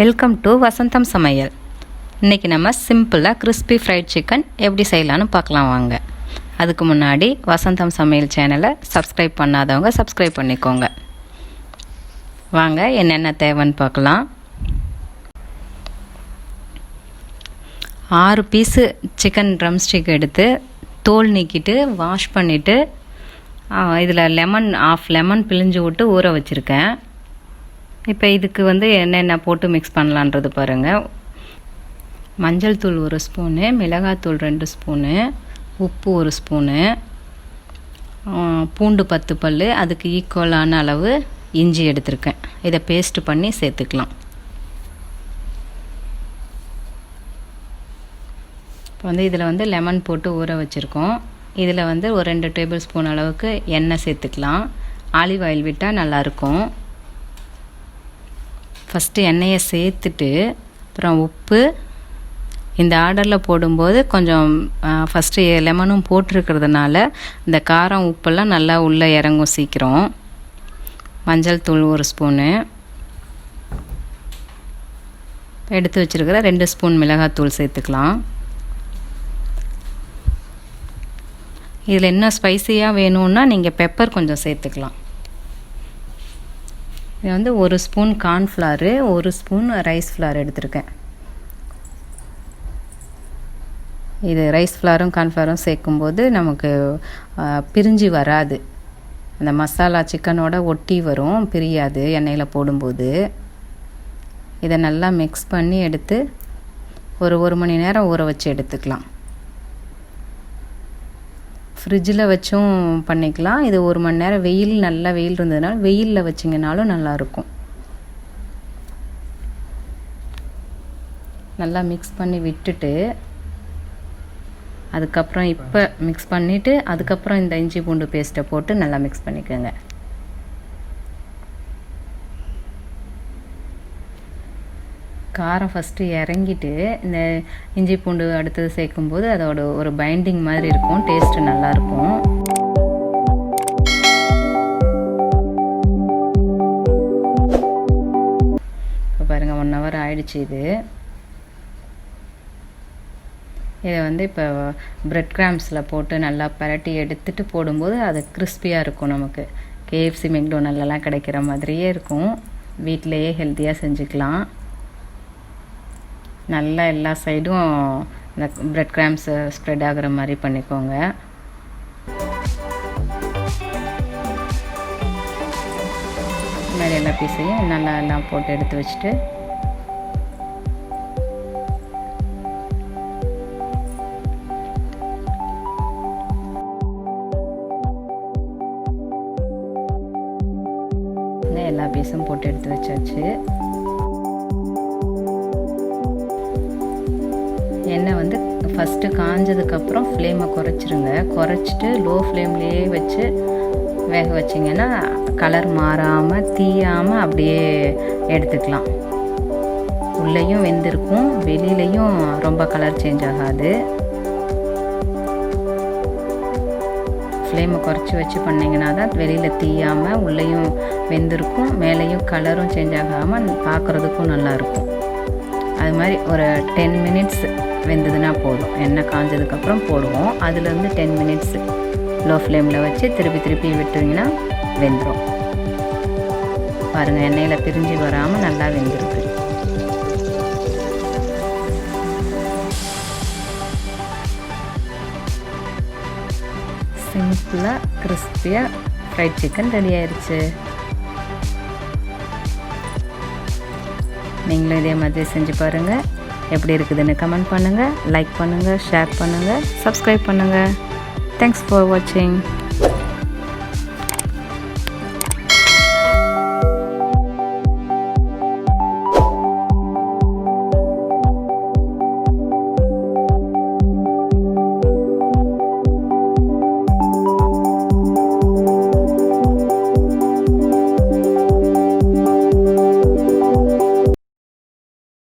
Welcome to வசந்தம் சமையல். இன்றைக்கி நம்ம சிம்பிளாக கிறிஸ்பி ஃப்ரைட் சிக்கன் எப்படி செய்யலான்னு பார்க்கலாம் வாங்க. அதுக்கு முன்னாடி வசந்தம் சமையல் சேனலை சப்ஸ்கிரைப் பண்ணாதவங்க சப்ஸ்கிரைப் பண்ணிக்கோங்க. வாங்க என்னென்ன தேவைன்னு பார்க்கலாம். 6 பீஸு சிக்கன் ட்ரம்ஸ்டிக் எடுத்து தோல் நீக்கிட்டு வாஷ் பண்ணிவிட்டு இதில் ஆஃப் லெமன் பிழிஞ்சு விட்டு ஊற வச்சுருக்கேன். இப்போ இதுக்கு என்னென்ன போட்டு மிக்ஸ் பண்ணலான்றது பாருங்கள். மஞ்சள் தூள் 1 ஸ்பூனு, மிளகாத்தூள் 2 ஸ்பூனு, உப்பு 1 ஸ்பூனு, பூண்டு 10 பல், அதுக்கு ஈக்குவலான அளவு இஞ்சி எடுத்திருக்கேன். இதை பேஸ்ட் பண்ணி சேர்த்துக்கலாம். இப்போ இதில் லெமன் போட்டு ஊற வச்சுருக்கோம். இதில் ஒரு 2 டேபிள் ஸ்பூன் அளவுக்கு எண்ணெய் சேர்த்துக்கலாம். ஆலிவ் ஆயில் விட்டால் நல்லாயிருக்கும். ஃபஸ்ட்டு எண்ணெயை சேர்த்துட்டு அப்புறம் உப்பு, இந்த ஆர்டரில் போடும்போது கொஞ்சம் ஃபஸ்ட்டு லெமனும் போட்டிருக்கிறதுனால இந்த காரம் உப்பெல்லாம் நல்லா உள்ளே இறங்கும் சீக்கிரம். மஞ்சள் தூள் 1 ஸ்பூனு, எடுத்து வச்சுருக்கிற 2 ஸ்பூன் மிளகாத்தூள் சேர்த்துக்கலாம். இதில் இன்னும் ஸ்பைஸியாக வேணும்னா நீங்கள் பெப்பர் கொஞ்சம் சேர்த்துக்கலாம். இது 1 spoon cornflour, 1 spoon rice flower எடுத்திருக்கேன். இது ரைஸ் ஃப்ளாரும் கார்ன்ஃப்ளவரும் சேர்க்கும்போது நமக்கு பிரிஞ்சு வராது. அந்த மசாலா சிக்கனோட ஒட்டி வரும், பிரியாது எண்ணெயில் போடும்போது. இதை நல்லா மிக்ஸ் பண்ணி எடுத்து ஒரு 1 மணி நேரம் ஊற வச்சு எடுத்துக்கலாம். ஃப்ரிட்ஜில் வச்சும் பண்ணிக்கலாம். இது 1 மணி நேரம் நல்ல வெயில் இருந்ததுனால வெயிலில் வச்சிங்கனாலும் நல்லாயிருக்கும். நல்லா மிக்ஸ் பண்ணி விட்டுட்டு அதுக்கப்புறம் இப்போ மிக்ஸ் பண்ணிவிட்டு அதுக்கப்புறம் இந்த இஞ்சி பூண்டு பேஸ்ட்டை போட்டு நல்லா மிக்ஸ் பண்ணிக்கோங்க. காரம் ஃபஸ்ட்டு இறங்கிட்டு இந்த இஞ்சி பூண்டு அடுத்தது சேர்க்கும்போது அதோட ஒரு பைண்டிங் மாதிரி இருக்கும், டேஸ்ட்டு நல்லாயிருக்கும். இப்போ பாருங்கள் 1 ஹவர் ஆயிடுச்சு. இதை இப்போ பிரெட் கிராம்ஸில் போட்டு நல்லா பரட்டி எடுத்துகிட்டு போடும்போது அது கிறிஸ்பியாக இருக்கும். நமக்கு KFC மெக்டோனல்லாம் கிடைக்கிற மாதிரியே இருக்கும். வீட்டிலையே ஹெல்த்தியாக செஞ்சுக்கலாம். நல்லா எல்லா சைடும் இந்த பிரெட் கிராம்ஸ் ஸ்ப்ரெட் ஆகிற மாதிரி பண்ணிக்கோங்க. இந்த மாதிரி எல்லா பீஸையும் நல்லா எல்லாம் போட்டு எடுத்து வச்சுட்டு எல்லா பீஸும் போட்டு எடுத்து வச்சாச்சு. எண்ணெய் ஃபஸ்ட்டு காஞ்சதுக்கப்புறம் ஃப்ளேமை குறைச்சிருங்க. குறைச்சிட்டு லோ ஃப்ளேம்லேயே வச்சு வேக வச்சிங்கன்னா கலர் மாறாமல் தீயாமல் அப்படியே எடுத்துக்கலாம். உள்ளேயும் வெந்திருக்கும், வெளியிலையும் ரொம்ப கலர் சேஞ்ச் ஆகாது. ஃப்ளேமை குறைச்சி வச்சு பண்ணிங்கன்னா தான் வெளியில் தீயாமல் உள்ளேயும் வெந்திருக்கும், மேலேயும் கலரும் சேஞ்ச் ஆகாமல் பார்க்குறதுக்கும் நல்லாயிருக்கும். அது மாதிரி ஒரு 10 மினிட்ஸ் வெந்ததுன்னா போதும். எண்ணெய் காஞ்சதுக்கப்புறம் போடுவோம். அதுலேருந்து 10 மினிட்ஸ் லோ ஃப்ளேமில் வச்சு திருப்பி விட்டுட்டிங்கன்னா வெந்துடும். பாருங்கள், எண்ணெயில் பிரிஞ்சு வராமல் நல்லா வெந்திருக்கு. சிம்பிளாக கிறிஸ்பியாக ஃப்ரைட் சிக்கன் ரெடி ஆயிடுச்சு. நீங்களும் இதே மாதிரி செஞ்சு பாருங்கள். எப்படி இருக்குதுன்னு கமெண்ட் பண்ணுங்கள், லைக் பண்ணுங்கள், ஷேர் பண்ணுங்கள், சப்ஸ்கிரைப் பண்ணுங்கள். தேங்க்ஸ் ஃபார் வாட்சிங்.